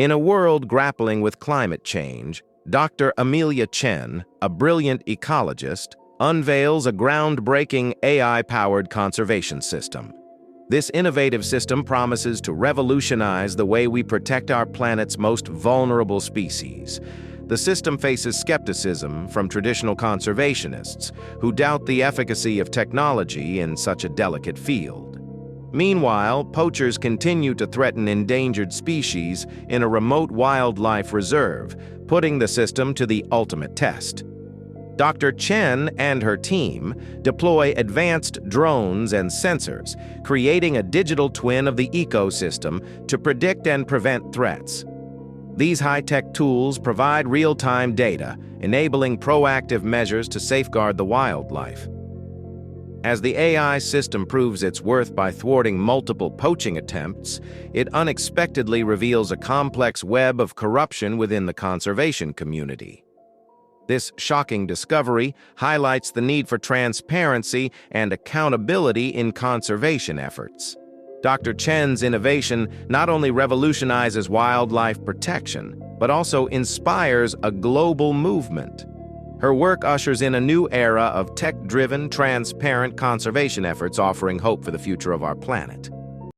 In a world grappling with climate change, Dr. Amelia Chen, a brilliant ecologist, unveils a groundbreaking AI-powered conservation system. This innovative system promises to revolutionize the way we protect our planet's most vulnerable species. The system faces skepticism from traditional conservationists who doubt the efficacy of technology in such a delicate field. Meanwhile, poachers continue to threaten endangered species in a remote wildlife reserve, putting the system to the ultimate test. Dr. Chen and her team deploy advanced drones and sensors, creating a digital twin of the ecosystem to predict and prevent threats. These high-tech tools provide real-time data, enabling proactive measures to safeguard the wildlife. As the AI system proves its worth by thwarting multiple poaching attempts, it unexpectedly reveals a complex web of corruption within the conservation community. This shocking discovery highlights the need for transparency and accountability in conservation efforts. Dr. Chen's innovation not only revolutionizes wildlife protection, but also inspires a global movement. Her work ushers in a new era of tech-driven, transparent conservation efforts, offering hope for the future of our planet.